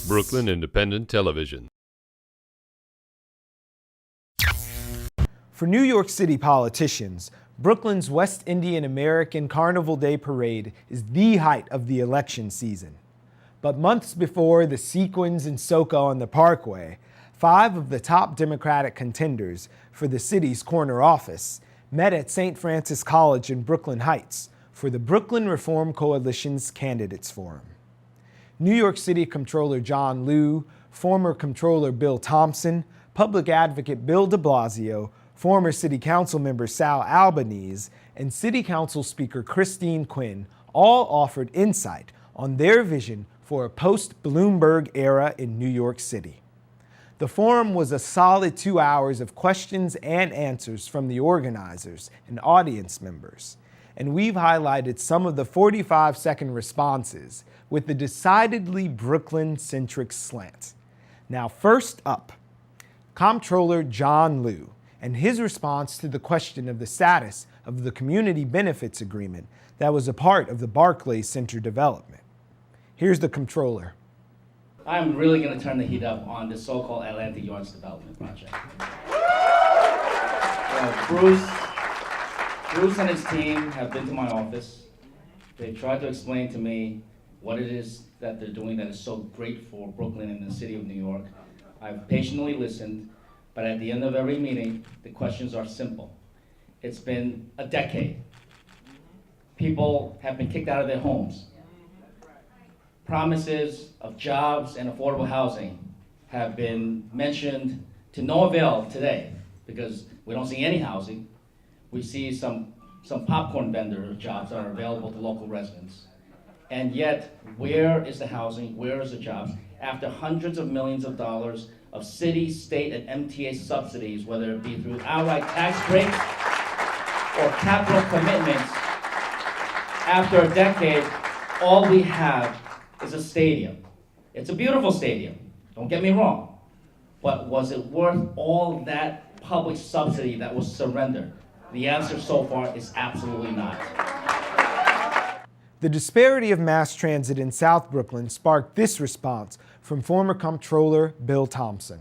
Brooklyn Independent Television. For New York City politicians, Brooklyn's West Indian American Carnival Day Parade is the height of the election season. But months before the sequins and soca on the Parkway, 5 of the top Democratic contenders for the city's corner office met at St. Francis College in Brooklyn Heights for the Brooklyn Reform Coalition's Candidates Forum. New York City Comptroller John Liu, former Comptroller Bill Thompson, Public Advocate Bill de Blasio, former City Council member Sal Albanese, and City Council Speaker Christine Quinn all offered insight on their vision for a post-Bloomberg era in New York City. The forum was a solid 2 hours of questions and answers from the organizers and audience members, and we've highlighted some of the 45-second responses with the decidedly Brooklyn-centric slant. Now, first up, Comptroller John Liu and his response to the question of the status of the community benefits agreement that was a part of the Barclays Center development. Here's the Comptroller. I'm really going to turn the heat up on the so-called Atlantic Yards development project. Bruce and his team have been to my office. They've tried to explain to me what it is that they're doing that is so great for Brooklyn and the city of New York. I've patiently listened, but at the end of every meeting, the questions are simple. It's been a decade. People have been kicked out of their homes. Promises of jobs and affordable housing have been mentioned to no avail today because we don't see any housing. We see some popcorn vendor jobs that are available to local residents. And yet, where is the housing? Where is the jobs? After hundreds of millions of dollars of city, state, and MTA subsidies, whether it be through outright tax breaks or capital commitments, after a decade, all we have is a stadium. It's a beautiful stadium, don't get me wrong, but was it worth all that public subsidy that was surrendered? The answer so far is absolutely not. The disparity of mass transit in South Brooklyn sparked this response from former Comptroller Bill Thompson.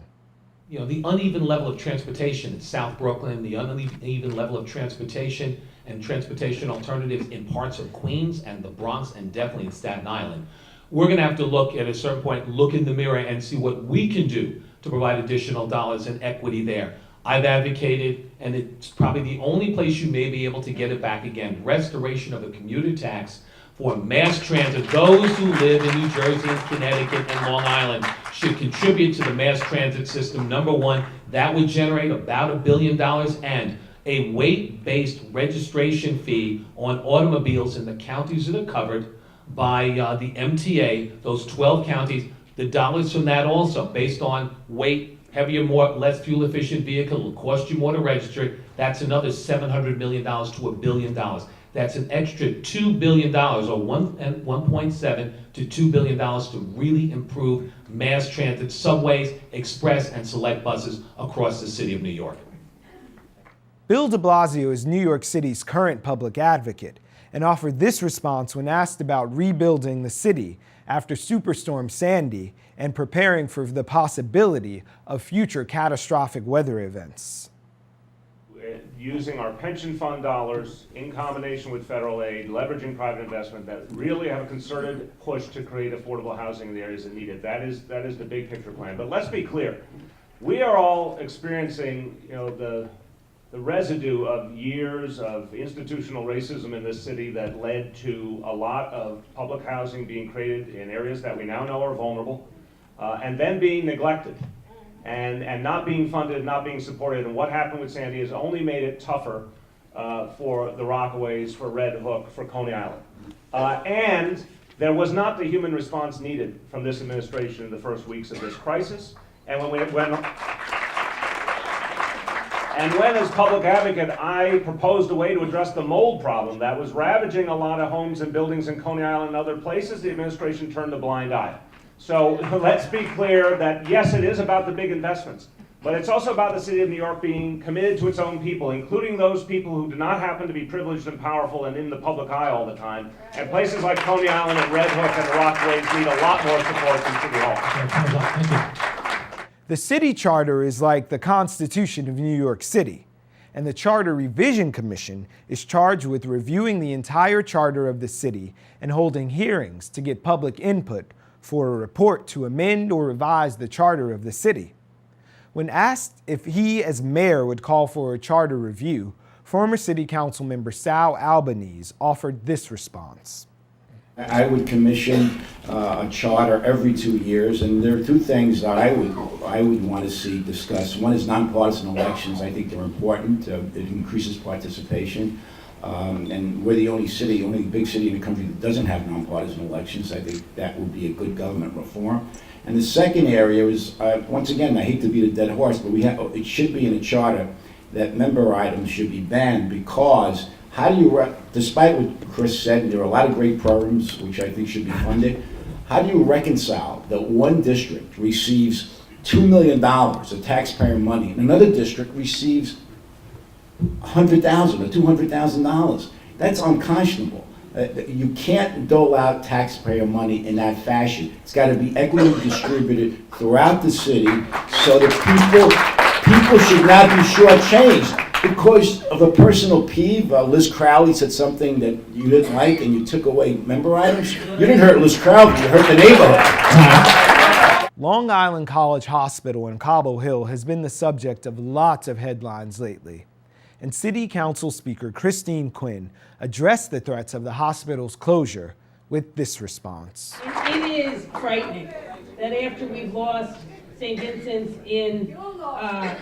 You know, the uneven level of transportation in South Brooklyn, the uneven level of transportation and transportation alternatives in parts of Queens and the Bronx and definitely in Staten Island. We're going to have to look at a certain point, look in the mirror and see what we can do to provide additional dollars and equity there. I've advocated, and it's probably the only place you may be able to get it back again, restoration of a commuter tax for mass transit. Those who live in New Jersey and Connecticut and Long Island should contribute to the mass transit system. Number one, that would generate about $1 billion, and a weight-based registration fee on automobiles in the counties that are covered by the MTA, those 12 counties. The dollars from that also, based on weight, heavier, more, less fuel-efficient vehicle, will cost you more to register. That's another $700 million to $1 billion. That's an extra $2 billion, or 1.7 to $2 billion to really improve mass transit, subways, express, and select buses across the city of New York. Bill de Blasio is New York City's current public advocate and offered this response when asked about rebuilding the city after Superstorm Sandy and preparing for the possibility of future catastrophic weather events. Using our pension fund dollars in combination with federal aid, leveraging private investment, that really have a concerted push to create affordable housing in the areas that need it. That is the big picture plan. But let's be clear, we are all experiencing, the residue of years of institutional racism in this city that led to a lot of public housing being created in areas that we now know are vulnerable, and then being neglected. And not being funded, not being supported, and what happened with Sandy has only made it tougher for the Rockaways, for Red Hook, for Coney Island. And there was not the human response needed from this administration in the first weeks of this crisis. And when as public advocate, I proposed a way to address the mold problem that was ravaging a lot of homes and buildings in Coney Island and other places, the administration turned a blind eye. So let's be clear that yes, it is about the big investments, But it's also about the city of New York being committed to its own people, including those people who do not happen to be privileged and powerful and in the public eye all the time. And places like Coney Island and Red Hook and the Rockaways need a lot more support than City Hall. Thank you. The city charter is like the Constitution of New York City, and the Charter Revision Commission is charged with reviewing the entire charter of the city and holding hearings to get public input for a report to amend or revise the charter of the city. When asked if he as mayor would call for a charter review, former city council member Sal Albanese offered this response. I would commission a charter every 2 years, and there are two things that I would want to see discussed. One is nonpartisan elections. I think they're important. It increases participation, and we're the only big city in the country that doesn't have nonpartisan elections. I think that would be a good government reform. And the second area is, once again, I hate to beat a dead horse, but it should be in the charter that member items should be banned, because how do you, despite what Chris said, there are a lot of great programs which I think should be funded, how do you reconcile that one district receives $2 million of taxpayer money and another district receives $100,000 or $200,000? That's unconscionable. You can't dole out taxpayer money in that fashion. It's got to be equitably distributed throughout the city so that people should not be shortchanged because of a personal peeve. Liz Crowley said something that you didn't like and you took away member items. You didn't hurt Liz Crowley, you hurt the neighborhood. Long Island College Hospital in Cobble Hill has been the subject of lots of headlines lately. And City Council Speaker Christine Quinn addressed the threats of the hospital's closure with this response. It is frightening that after we've lost St. Vincent's in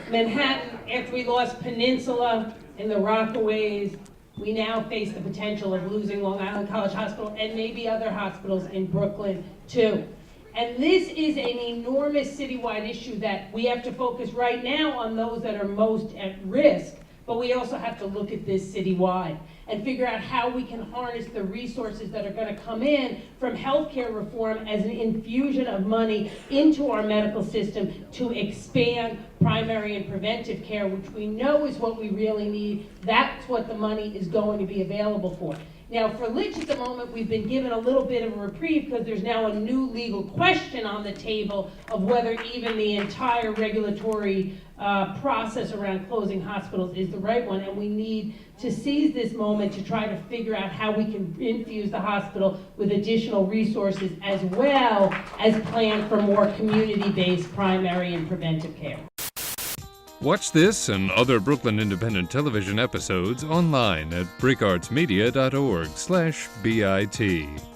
Manhattan, after we lost Peninsula in the Rockaways, we now face the potential of losing Long Island College Hospital and maybe other hospitals in Brooklyn too. And this is an enormous citywide issue that we have to focus right now on those that are most at risk. But we also have to look at this citywide and figure out how we can harness the resources that are going to come in from healthcare reform as an infusion of money into our medical system to expand primary and preventive care, which we know is what we really need. That's what the money is going to be available for. Now, for Litch at the moment, we've been given a little bit of a reprieve because there's now a new legal question on the table of whether even the entire regulatory process around closing hospitals is the right one, and we need to seize this moment to try to figure out how we can infuse the hospital with additional resources as well as plan for more community-based primary and preventive care. Watch this and other Brooklyn Independent Television episodes online at brickartsmedia.org/BIT.